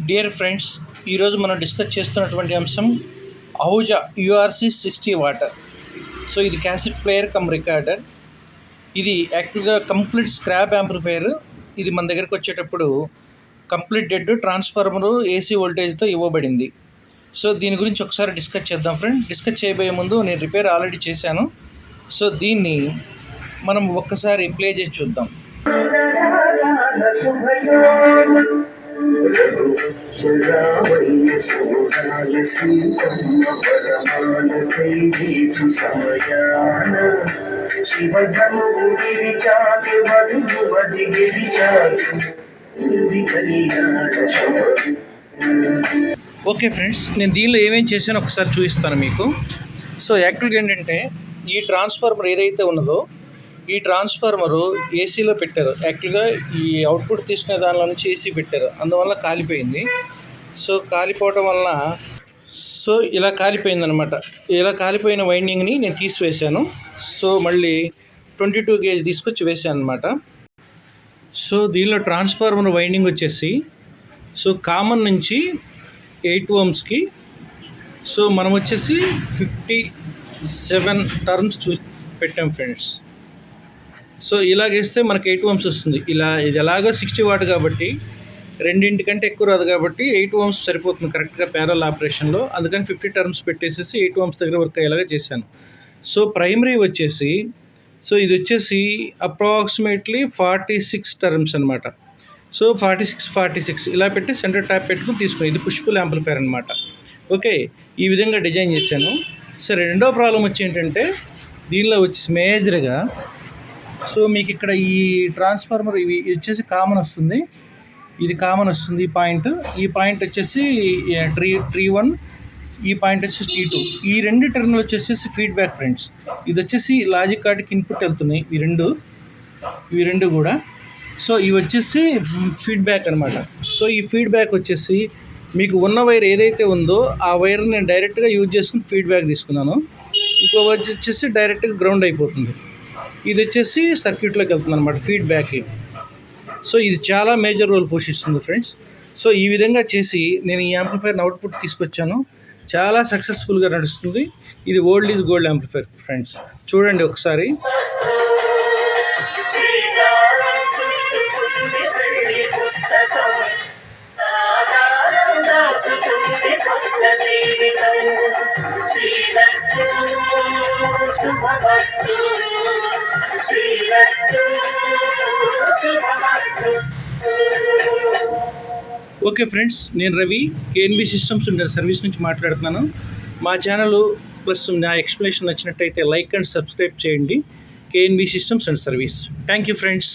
Dear friends, ఈరోజు మనం discuss చేస్తున్నటువంటి అంశం అహూజా URC 60 వాటర్. సో ఇది క్యాసెట్ ప్లేయర్ కమ్ రికార్డర్. ఇది యాక్చువల్గా కంప్లీట్ స్క్రాప్ యాంప్లిఫైయర్. ఇది మన దగ్గరకు వచ్చేటప్పుడు కంప్లీట్ డెడ్ ట్రాన్స్ఫార్మరు AC వోల్టేజ్తో ఇవ్వబడింది. సో దీని గురించి ఒకసారి డిస్కస్ చేద్దాం ఫ్రెండ్. డిస్కస్ చేయబోయే ముందు నేను రిపేర్ ఆల్రెడీ చేశాను. సో దీన్ని మనం ఒక్కసారి ప్లే చేసి చూద్దాం. ఓకే ఫ్రెండ్స్, నేను దీనిలో ఏమేమి చేశానో ఒకసారి చూపిస్తాను మీకు. సో యాక్చువల్గా ఏంటంటే ఈ ట్రాన్స్ఫార్మర్ ఏదైతే ఉన్నదో ఈ ట్రాన్స్ఫార్మరు ఏసీలో పెట్టారు. యాక్చువల్గా ఈ అవుట్పుట్ తీసుకునే దానిలో నుంచి ఏసీ పెట్టారు, అందువల్ల కాలిపోయింది. సో కాలిపోవటం వలన ఇలా కాలిపోయిందనమాట. ఇలా కాలిపోయిన వైండింగ్ని నేను తీసివేశాను. సో మళ్ళీ 22 గేజ్ తీసుకొచ్చి వేసాను అనమాట. సో దీనిలో ట్రాన్స్ఫార్మర్ వైండింగ్ వచ్చేసి కామన్ నుంచి 8 ohmsకి మనం వచ్చేసి 57 టర్న్స్ పెట్టాం ఫ్రెండ్స్. సో ఇలాగేస్తే మనకి 8 ohms వస్తుంది. ఇది ఎలాగో 60 వాట్ కాబట్టి రెండింటికంటే ఎక్కువ రాదు కాబట్టి 8 ohms సరిపోతుంది కరెక్ట్గా ప్యారల్ ఆపరేషన్లో. అందుకని 50 టర్మ్స్ పెట్టేసేసి 8 ohms దగ్గర వర్క్ అయ్యేలాగా చేశాను. సో ప్రైమరీ వచ్చేసి ఇది వచ్చేసి అప్రాక్సిమేట్లీ 46 టర్మ్స్ అనమాట. సో 46 ఇలా పెట్టి సెంటర్ ట్యాప్ పెట్టుకుని తీసుకుని, ఇది పుష్ పుల్ యాంప్లిఫైయర్ అనమాట. ఓకే, ఈ విధంగా డిజైన్ చేశాను. సరే, రెండో ప్రాబ్లం వచ్చి ఏంటంటే దీనిలో వచ్చేసి మేజర్గా మీకు ఇక్కడ ఈ ట్రాన్స్ఫార్మర్ ఇవి వచ్చేసి కామన్ వస్తుంది. ఇది కామన్ వస్తుంది. ఈ పాయింట్ వచ్చేసి ట్రీ 1, ఈ పాయింట్ వచ్చేసి T2. ఈ రెండు టెర్మినల్ వచ్చేసి ఫీడ్బ్యాక్ ఫ్రెండ్స్. ఇది వచ్చేసి లాజిక్ కార్డ్కి ఇన్పుట్ వెళ్తున్నాయి ఇవి రెండు కూడా. సో ఇవి వచ్చేసి ఫీడ్బ్యాక్ అనమాట. సో ఈ ఫీడ్బ్యాక్ వచ్చేసి మీకు ఉన్న వైర్ ఏదైతే ఉందో ఆ వైర్ నేను డైరెక్ట్గా యూజ్ చేసుకుని ఫీడ్బ్యాక్ తీసుకున్నాను. ఇంకో వైర్ వచ్చేసి డైరెక్ట్గా గ్రౌండ్ అయిపోతుంది. ఇది వచ్చేసి సర్క్యూట్లోకి వెళ్తుంది అనమాట, ఫీడ్బ్యాక్కి. సో ఇది చాలా మేజర్ రోల్ పోషిస్తుంది ఫ్రెండ్స్. సో ఈ విధంగా చేసి నేను ఈ యాంప్లిఫైర్ని అవుట్పుట్ తీసుకొచ్చాను. చాలా సక్సెస్ఫుల్గా నడుస్తుంది. ఇది old is gold amplifier friends. చూడండి ఒకసారి. ఓకే ఫ్రెండ్స్, నేను రవి, KNB సిస్టమ్స్ సర్వీస్ నుంచి మాట్లాడుతున్నాను. మా ఛానల్ ప్లస్ నా ఎక్స్ప్లెనేషన్ నచ్చినట్టయితే లైక్ అండ్ సబ్స్క్రైబ్ చేయండి. KNB systems and service. Thank you friends.